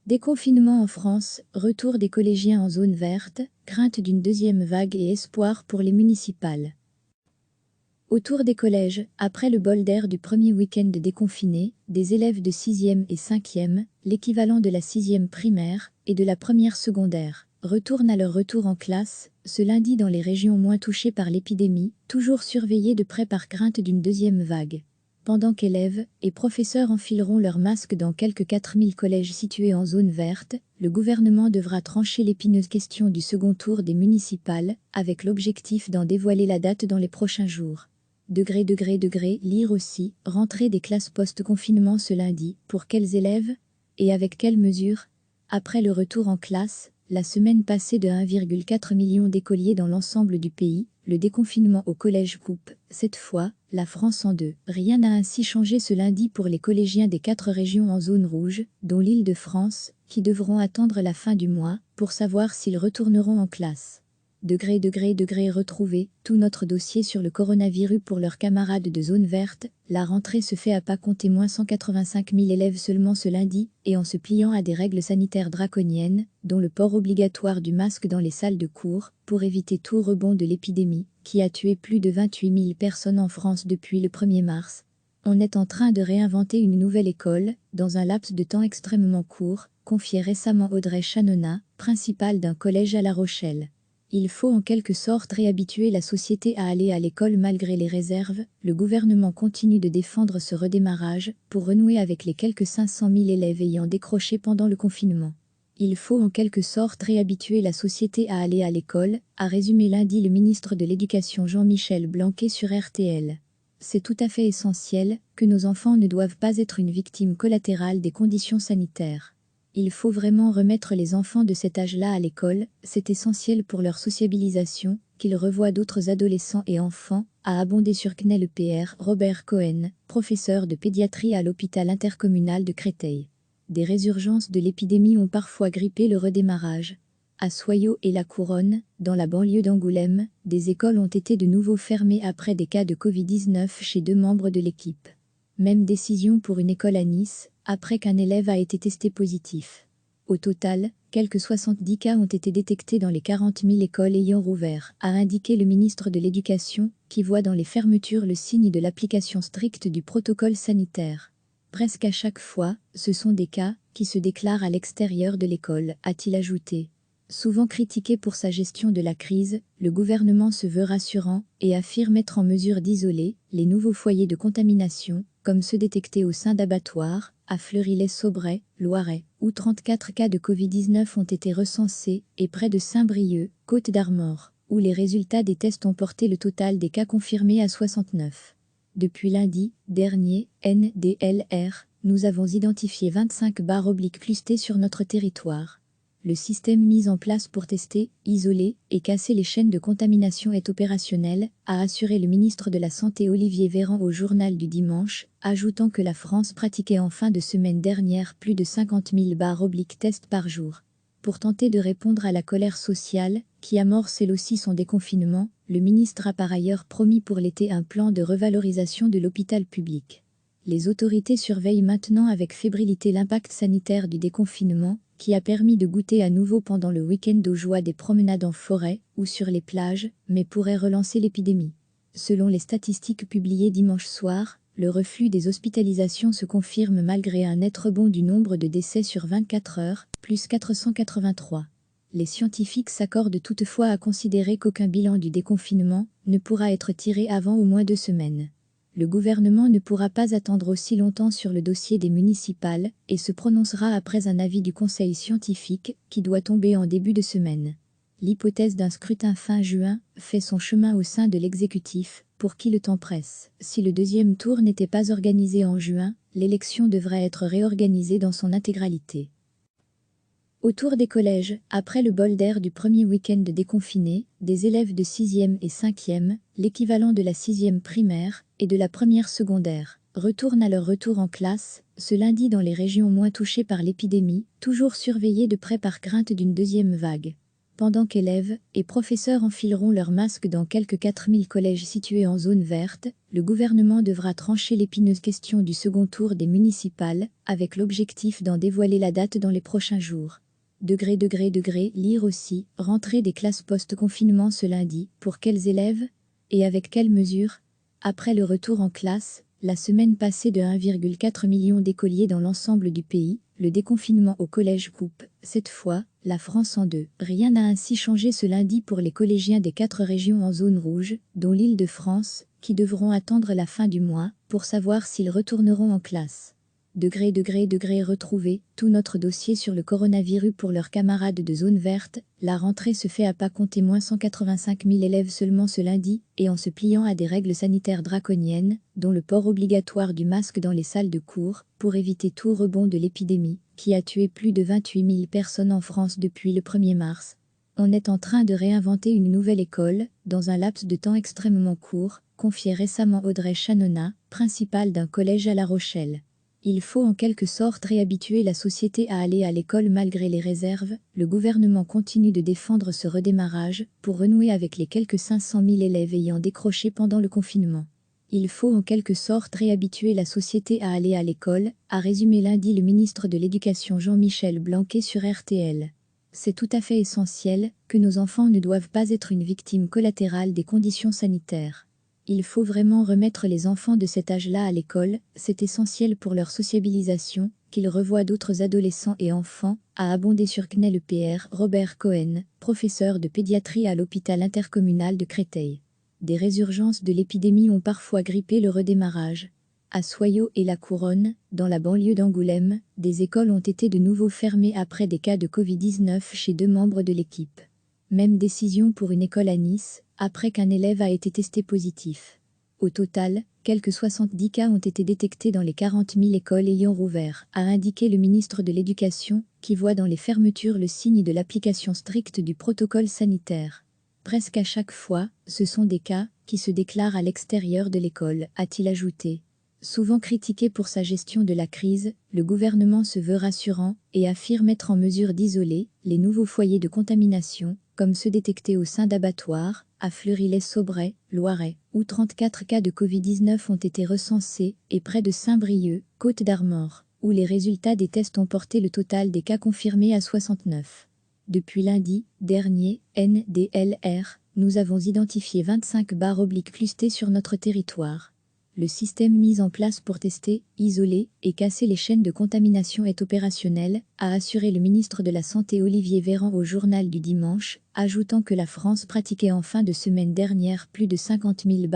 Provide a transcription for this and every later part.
Déconfinement en France, retour des collégiens en zone verte, crainte d'une deuxième vague et espoir pour les municipales. Autour des collèges, après le bol d'air du premier week-end déconfiné, des élèves de 6e et 5e, l'équivalent de la 6e primaire, et de la première secondaire, retournent à leur retour en classe, ce lundi dans les régions moins touchées par l'épidémie, toujours surveillées de près par crainte d'une deuxième vague. Pendant qu'élèves et professeurs enfileront leurs masques dans quelques 4000 collèges situés en zone verte, le gouvernement devra trancher l'épineuse question du second tour des municipales, avec l'objectif d'en dévoiler la date dans les prochains jours. Lire aussi, rentrée des classes post-confinement ce lundi, pour quels élèves et avec quelles mesures? Après le retour en classe, la semaine passée de 1,4 million d'écoliers dans l'ensemble du pays, le déconfinement au collège coupe, cette fois, la France en deux. Rien n'a ainsi changé ce lundi pour les collégiens des 4 régions en zone rouge, dont l'Île-de-France, qui devront attendre la fin du mois pour savoir s'ils retourneront en classe. Retrouver tout notre dossier sur le coronavirus pour leurs camarades de zone verte. La rentrée se fait à pas compter moins 185 000 élèves seulement ce lundi, et en se pliant à des règles sanitaires draconiennes, dont le port obligatoire du masque dans les salles de cours, pour éviter tout rebond de l'épidémie, qui a tué plus de 28 000 personnes en France depuis le 1er mars. On est en train de réinventer une nouvelle école, dans un laps de temps extrêmement court, confiait récemment Audrey Chanona, principale d'un collège à La Rochelle. Il faut en quelque sorte réhabituer la société à aller à l'école malgré les réserves. Le gouvernement continue de défendre ce redémarrage pour renouer avec les quelques 500 000 élèves ayant décroché pendant le confinement. Il faut en quelque sorte réhabituer la société à aller à l'école, a résumé lundi le ministre de l'Éducation Jean-Michel Blanquer sur RTL. C'est tout à fait essentiel que nos enfants ne doivent pas être une victime collatérale des conditions sanitaires. Il faut vraiment remettre les enfants de cet âge-là à l'école, c'est essentiel pour leur sociabilisation, qu'ils revoient d'autres adolescents et enfants, a abondé sur CNEL PR Robert Cohen, professeur de pédiatrie à l'hôpital intercommunal de Créteil. Des résurgences de l'épidémie ont parfois grippé le redémarrage. À Soyaux et La Couronne, dans la banlieue d'Angoulême, des écoles ont été de nouveau fermées après des cas de Covid-19 chez 2 membres de l'équipe. Même décision pour une école à Nice, après qu'un élève a été testé positif. Au total, quelques 70 cas ont été détectés dans les 40 000 écoles ayant rouvert, a indiqué le ministre de l'Éducation, qui voit dans les fermetures le signe de l'application stricte du protocole sanitaire. Presque à chaque fois, ce sont des cas qui se déclarent à l'extérieur de l'école, a-t-il ajouté. Souvent critiqué pour sa gestion de la crise, le gouvernement se veut rassurant et affirme être en mesure d'isoler les nouveaux foyers de contamination, comme ceux détectés au sein d'abattoirs, à Fleury-lès-Saubray, Loiret, où 34 cas de Covid-19 ont été recensés, et près de Saint-Brieuc, Côte-d'Armor, où les résultats des tests ont porté le total des cas confirmés à 69. Depuis lundi dernier, NDLR, nous avons identifié 25 /clustés sur notre territoire. Le système mis en place pour tester, isoler et casser les chaînes de contamination est opérationnel, a assuré le ministre de la Santé Olivier Véran au journal du dimanche, ajoutant que la France pratiquait en fin de semaine dernière plus de 50 000 /tests par jour. Pour tenter de répondre à la colère sociale, qui amorce elle aussi son déconfinement, le ministre a par ailleurs promis pour l'été un plan de revalorisation de l'hôpital public. Les autorités surveillent maintenant avec fébrilité l'impact sanitaire du déconfinement, qui a permis de goûter à nouveau pendant le week-end aux joies des promenades en forêt ou sur les plages, mais pourrait relancer l'épidémie. Selon les statistiques publiées dimanche soir, le reflux des hospitalisations se confirme malgré un net rebond du nombre de décès sur 24 heures, plus 483. Les scientifiques s'accordent toutefois à considérer qu'aucun bilan du déconfinement ne pourra être tiré avant au moins 2 semaines. Le gouvernement ne pourra pas attendre aussi longtemps sur le dossier des municipales et se prononcera après un avis du conseil scientifique qui doit tomber en début de semaine. L'hypothèse d'un scrutin fin juin fait son chemin au sein de l'exécutif, pour qui le temps presse. Si le deuxième tour n'était pas organisé en juin, l'élection devrait être réorganisée dans son intégralité. Autour des collèges, après le bol d'air du premier week-end déconfiné, des élèves de 6e et 5e, l'équivalent de la 6e primaire, et de la première secondaire, retournent à leur retour en classe, ce lundi dans les régions moins touchées par l'épidémie, toujours surveillées de près par crainte d'une deuxième vague. pendant qu'élèves et professeurs enfileront leurs masques dans quelques 4000 collèges situés en zone verte, le gouvernement devra trancher l'épineuse question du second tour des municipales, avec l'objectif d'en dévoiler la date dans les prochains jours. Lire aussi, rentrée des classes post-confinement ce lundi, pour quels élèves et avec quelles mesures? Après le retour en classe, la semaine passée de 1,4 million d'écoliers dans l'ensemble du pays, le déconfinement au collège coupe, cette fois, la France en deux. Rien n'a ainsi changé ce lundi pour les collégiens des 4 régions en zone rouge, dont l'Île-de-France, qui devront attendre la fin du mois pour savoir s'ils retourneront en classe. Retrouver tout notre dossier sur le coronavirus pour leurs camarades de zone verte. La rentrée se fait à pas compter moins 185 000 élèves seulement ce lundi, et en se pliant à des règles sanitaires draconiennes, dont le port obligatoire du masque dans les salles de cours, pour éviter tout rebond de l'épidémie, qui a tué plus de 28 000 personnes en France depuis le 1er mars. On est en train de réinventer une nouvelle école, dans un laps de temps extrêmement court, confiait récemment Audrey Chanona, principale d'un collège à La Rochelle. Il faut en quelque sorte réhabituer la société à aller à l'école malgré les réserves. Le gouvernement continue de défendre ce redémarrage pour renouer avec les quelques 500 000 élèves ayant décroché pendant le confinement. Il faut en quelque sorte réhabituer la société à aller à l'école, a résumé lundi le ministre de l'Éducation Jean-Michel Blanquer sur RTL. C'est tout à fait essentiel que nos enfants ne doivent pas être une victime collatérale des conditions sanitaires. Il faut vraiment remettre les enfants de cet âge-là à l'école, c'est essentiel pour leur sociabilisation, qu'ils revoient d'autres adolescents et enfants, a abondé sur CNEL PR Robert Cohen, professeur de pédiatrie à l'hôpital intercommunal de Créteil. Des résurgences de l'épidémie ont parfois grippé le redémarrage. À Soyaux et La Couronne, dans la banlieue d'Angoulême, des écoles ont été de nouveau fermées après des cas de Covid-19 chez 2 membres de l'équipe. Même décision pour une école à Nice, après qu'un élève a été testé positif. Au total, quelques 70 cas ont été détectés dans les 40 000 écoles ayant rouvert, a indiqué le ministre de l'Éducation, qui voit dans les fermetures le signe de l'application stricte du protocole sanitaire. Presque à chaque fois, ce sont des cas qui se déclarent à l'extérieur de l'école, a-t-il ajouté. Souvent critiqué pour sa gestion de la crise, le gouvernement se veut rassurant et affirme être en mesure d'isoler les nouveaux foyers de contamination, comme ceux détectés au sein d'abattoirs, à Fleury-lès-Saubray, Loiret, où 34 cas de Covid-19 ont été recensés, et près de Saint-Brieuc, Côte-d'Armor, où les résultats des tests ont porté le total des cas confirmés à 69. Depuis lundi dernier, NDLR, nous avons identifié 25 /clustés sur notre territoire. Le système mis en place pour tester, isoler et casser les chaînes de contamination est opérationnel, a assuré le ministre de la Santé Olivier Véran au journal du dimanche, ajoutant que la France pratiquait en fin de semaine dernière plus de 50 000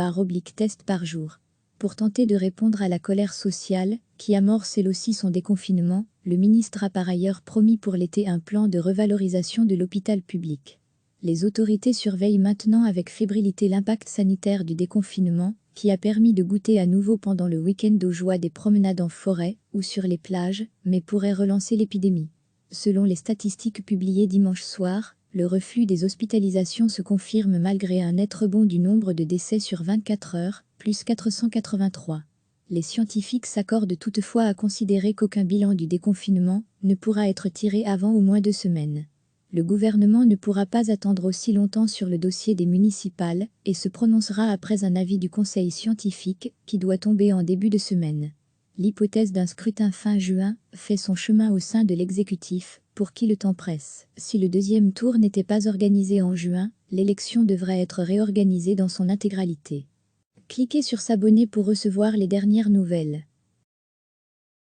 /tests par jour. Pour tenter de répondre à la colère sociale, qui amorce elle aussi son déconfinement, le ministre a par ailleurs promis pour l'été un plan de revalorisation de l'hôpital public. Les autorités surveillent maintenant avec fébrilité l'impact sanitaire du déconfinement, qui a permis de goûter à nouveau pendant le week-end aux joies des promenades en forêt ou sur les plages, mais pourrait relancer l'épidémie. Selon les statistiques publiées dimanche soir, le reflux des hospitalisations se confirme malgré un net rebond du nombre de décès sur 24 heures, plus 483. Les scientifiques s'accordent toutefois à considérer qu'aucun bilan du déconfinement ne pourra être tiré avant au moins 2 semaines. Le gouvernement ne pourra pas attendre aussi longtemps sur le dossier des municipales et se prononcera après un avis du conseil scientifique qui doit tomber en début de semaine. L'hypothèse d'un scrutin fin juin fait son chemin au sein de l'exécutif, pour qui le temps presse. Si le deuxième tour n'était pas organisé en juin, l'élection devrait être réorganisée dans son intégralité. Cliquez sur s'abonner pour recevoir les dernières nouvelles.